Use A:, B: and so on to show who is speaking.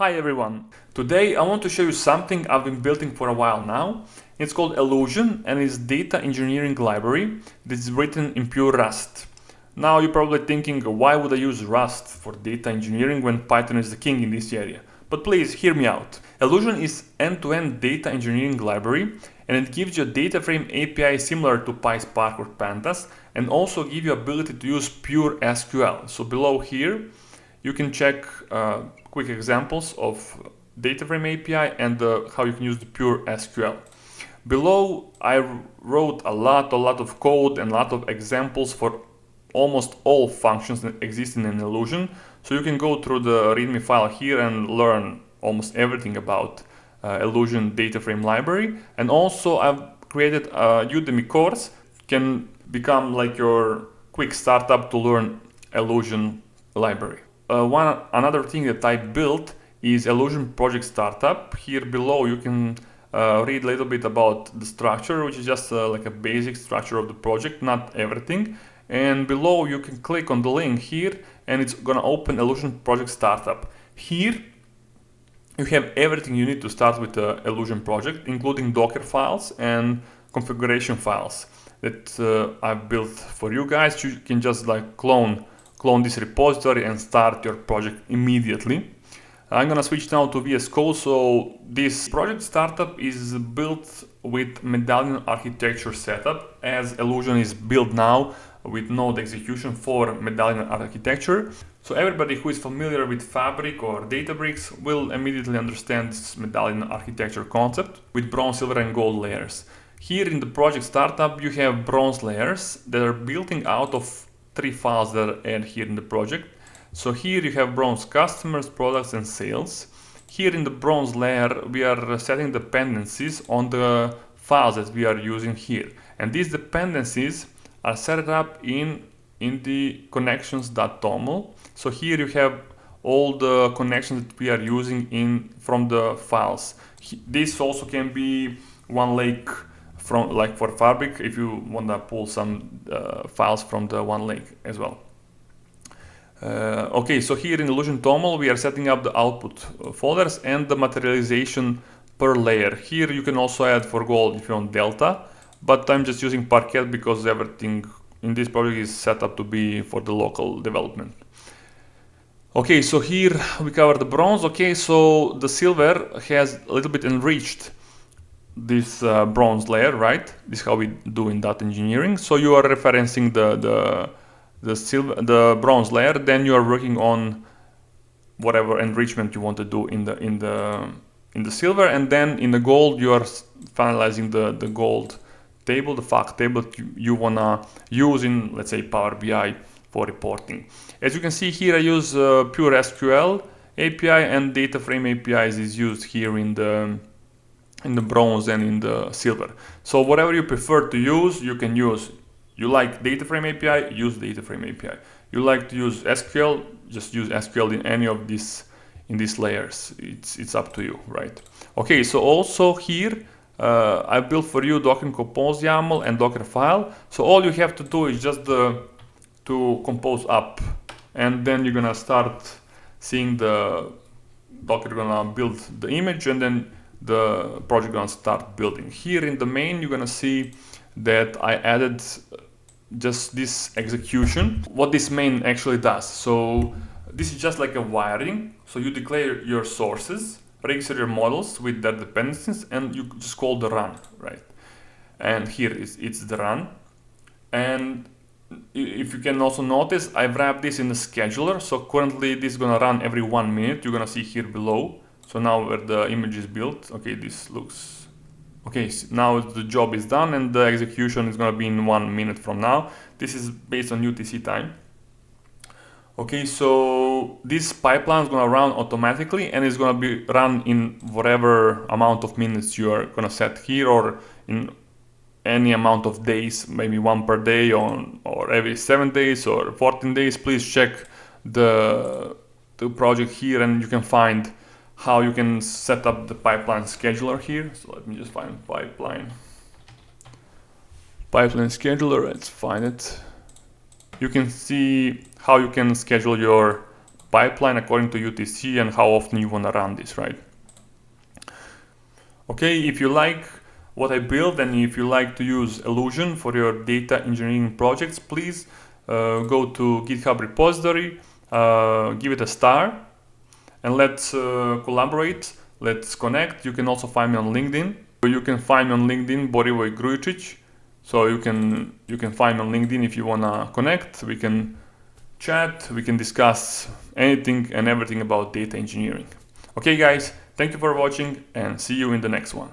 A: Hi everyone! Today I want to show you something I've been building for a while now. It's called Elusion and it's data engineering library that is written in pure Rust. Now you're probably thinking, why would I use Rust for data engineering when Python is the king in this area? But please hear me out. Elusion is end-to-end data engineering library and it gives you a DataFrame API similar to PySpark or Pandas and also give you ability to use pure SQL. So below here you can check quick examples of DataFrame API and how you can use the pure SQL. Below I wrote a lot of code and a lot of examples for almost all functions that exist in an Elusion. So you can go through the README file here and learn almost everything about Elusion DataFrame library. And also I've created a Udemy course, can become like your quick startup to learn Elusion library. Another thing that I built is Elusion Project Startup. Here below you can read a little bit about the structure, which is just like a basic structure of the project, not everything. And below you can click on the link here and it's gonna open Elusion Project Startup. Here you have everything you need to start with the Elusion project, including Docker files and configuration files that I've built for you guys. You can just like clone this repository and start your project immediately. I'm gonna switch now to VS Code. So this project startup is built with Medallion Architecture setup, as Elusion is built now with node execution for Medallion Architecture. So everybody who is familiar with Fabric or Databricks will immediately understand this Medallion Architecture concept with bronze, silver and gold layers. Here in the project startup you have bronze layers that are building out of 3 files that are added here in the project. So here you have bronze customers, products and sales. Here in the bronze layer we are setting dependencies on the files that we are using here. And these dependencies are set up in the connections.toml. So here you have all the connections that we are using from the files. This also can be OneLake from like for Fabric if you want to pull some files from the OneLake as well. Okay, so here in Elusion toml we are setting up the output folders and the materialization per layer. Here you can also add for gold if you want delta, but I'm just using Parquet because everything in this project is set up to be for the local development. Okay, so here we cover the bronze. Okay, so the silver has a little bit enriched this bronze layer, right? This is how we do in data engineering. So you are referencing the bronze layer, then you are working on whatever enrichment you want to do in the silver, and then in the gold you are finalizing the gold table, the fact table that you wanna use in, let's say, Power BI for reporting. As you can see here, I use pure SQL API and DataFrame APIs is used here in the bronze and in the silver. So whatever you prefer to use, you can use. You like DataFrame API, use DataFrame API. You like to use SQL, just use SQL in any of these layers. It's up to you, right? Okay, so also here I built for you Docker compose YAML and Docker file. So all you have to do is just to compose up, and then you're gonna start seeing the Docker gonna build the image, and then the project gonna start building. Here in the main, you're gonna see that I added just this execution. What this main actually does. So this is just like a wiring. So you declare your sources, register your models with their dependencies, and you just call the run, right? And here it's the run. And if you can also notice, I've wrapped this in the scheduler. So currently this is gonna run every 1 minute. You're gonna see here below. So now where the image is built, okay, this looks, okay, so now the job is done and the execution is gonna be in 1 minute from now. This is based on UTC time. Okay, so this pipeline is gonna run automatically and it's gonna be run in whatever amount of minutes you are gonna set here, or in any amount of days, maybe 1 per day or every 7 days or 14 days. Please check the project here and you can find how you can set up the pipeline scheduler here. So let me just find pipeline scheduler, let's find it. You can see how you can schedule your pipeline according to UTC and how often you want to run this, right? Okay, if you like what I built and if you like to use Elusion for your data engineering projects, please go to GitHub repository, give it a star, and let's collaborate, let's connect. You can also find me on LinkedIn. You can find me on LinkedIn, Borivoj Grujičić. So you can find me on LinkedIn if you wanna connect. We can chat, we can discuss anything and everything about data engineering. Okay guys, thank you for watching and see you in the next one.